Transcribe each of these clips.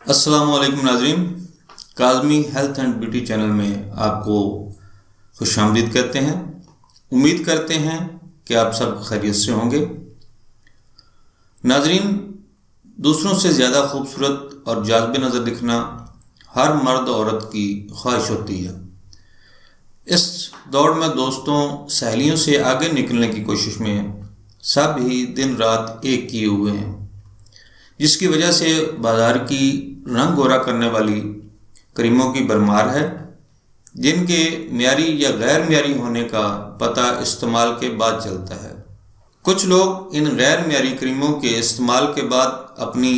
السلام علیکم ناظرین، Kazmi health and beauty channel میں آپ کو خوش آمدید کہتے ہیں۔ امید کرتے ہیں کہ آپ سب خیریت سے ہوں گے۔ ناظرین، دوسروں سے زیادہ خوبصورت اور جاذب نظر دکھنا ہر مرد عورت کی خواہش ہوتی ہے۔ اس دوڑ میں دوستوں سہیلیوں سے آگے نکلنے کی کوشش میں سب ہی دن رات ایک کیے ہوئے ہیں، جس کی وجہ سے بازار کی رنگ گورا کرنے والی کریموں کی بھرمار ہے، جن کے معیاری یا غیر معیاری ہونے کا پتہ استعمال کے بعد چلتا ہے۔ کچھ لوگ ان غیر معیاری کریموں کے استعمال کے بعد اپنی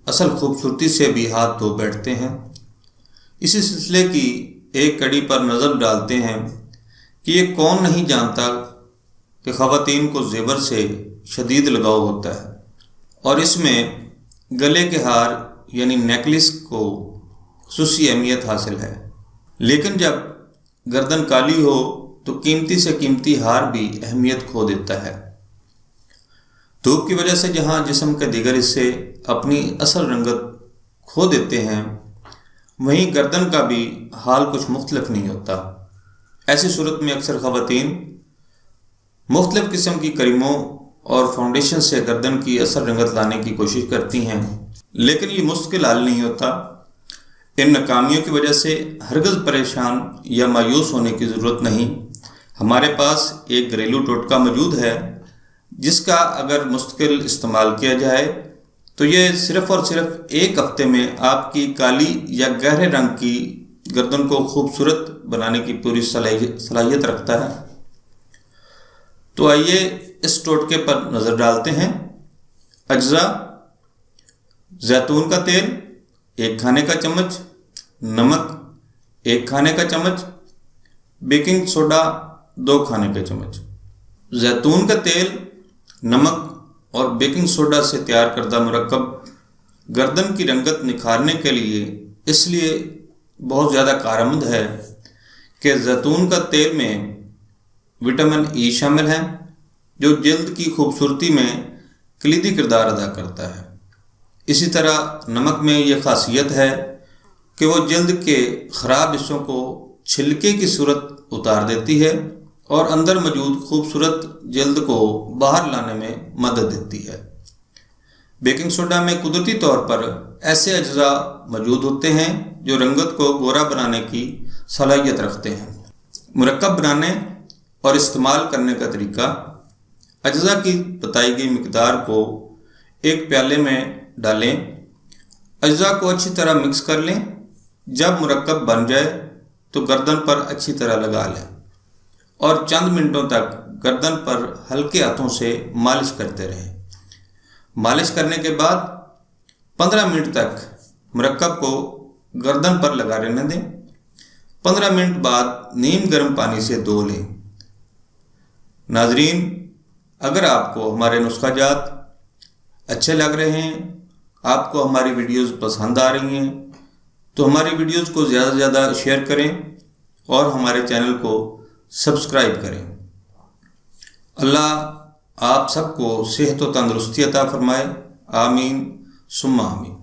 اصل خوبصورتی سے بھی ہاتھ دھو بیٹھتے ہیں۔ اسی سلسلے کی ایک کڑی پر نظر ڈالتے ہیں کہ یہ کون نہیں جانتا کہ خواتین کو زیور سے شدید لگاؤ ہوتا ہے، اور اس میں گلے کے ہار یعنی نیکلس کو خصوصی اہمیت حاصل ہے۔ لیکن جب گردن کالی ہو تو قیمتی سے قیمتی ہار بھی اہمیت کھو دیتا ہے۔ دھوپ کی وجہ سے جہاں جسم کے دیگر حصے اپنی اصل رنگت کھو دیتے ہیں، وہیں گردن کا بھی حال کچھ مختلف نہیں ہوتا۔ ایسی صورت میں اکثر خواتین مختلف قسم کی کریموں اور فاؤنڈیشن سے گردن کی اصل رنگت لانے کی کوشش کرتی ہیں، لیکن یہ مستقل حل نہیں ہوتا۔ ان ناکامیوں کی وجہ سے ہرگز پریشان یا مایوس ہونے کی ضرورت نہیں۔ ہمارے پاس ایک گھریلو ٹوٹکا موجود ہے، جس کا اگر مستقل استعمال کیا جائے تو یہ صرف اور صرف ایک ہفتے میں آپ کی کالی یا گہرے رنگ کی گردن کو خوبصورت بنانے کی پوری صلاحیت رکھتا ہے۔ تو آئیے اس ٹوٹکے پر نظر ڈالتے ہیں۔ اجزاء: زیتون کا تیل 1 کھانے کا چمچ، نمک 1 کھانے کا چمچ، بیکنگ سوڈا 2 کھانے کا چمچ۔ زیتون کا تیل، نمک اور بیکنگ سوڈا سے تیار کردہ مرکب گردن کی رنگت نکھارنے کے لیے اس لیے بہت زیادہ کارآمد ہے کہ زیتون کا تیل میں وٹامن ای شامل ہے، جو جلد کی خوبصورتی میں کلیدی کردار ادا کرتا ہے۔ اسی طرح نمک میں یہ خاصیت ہے کہ وہ جلد کے خراب حصوں کو چھلکے کی صورت اتار دیتی ہے اور اندر موجود خوبصورت جلد کو باہر لانے میں مدد دیتی ہے۔ بیکنگ سوڈا میں قدرتی طور پر ایسے اجزاء موجود ہوتے ہیں جو رنگت کو گورا بنانے کی صلاحیت رکھتے ہیں۔ مرکب بنانے اور استعمال کرنے کا طریقہ: اجزاء کی بتائی گئی مقدار کو ایک پیالے میں ڈالیں، اجزاء کو اچھی طرح مکس کر لیں۔ جب مرکب بن جائے تو گردن پر اچھی طرح لگا لیں اور چند منٹوں تک گردن پر ہلکے ہاتھوں سے مالش کرتے رہیں۔ مالش کرنے کے بعد 15 منٹ تک مرکب کو گردن پر لگا رہنے دیں۔ 15 منٹ بعد نیم گرم پانی سے دھو لیں۔ ناظرین، اگر آپ کو ہمارے نسخہ جات اچھے لگ رہے ہیں، آپ کو ہماری ویڈیوز پسند آ رہی ہیں، تو ہماری ویڈیوز کو زیادہ سے زیادہ شیئر کریں اور ہمارے چینل کو سبسکرائب کریں۔ اللہ آپ سب کو صحت و تندرستی عطا فرمائے۔ آمین ثم آمین۔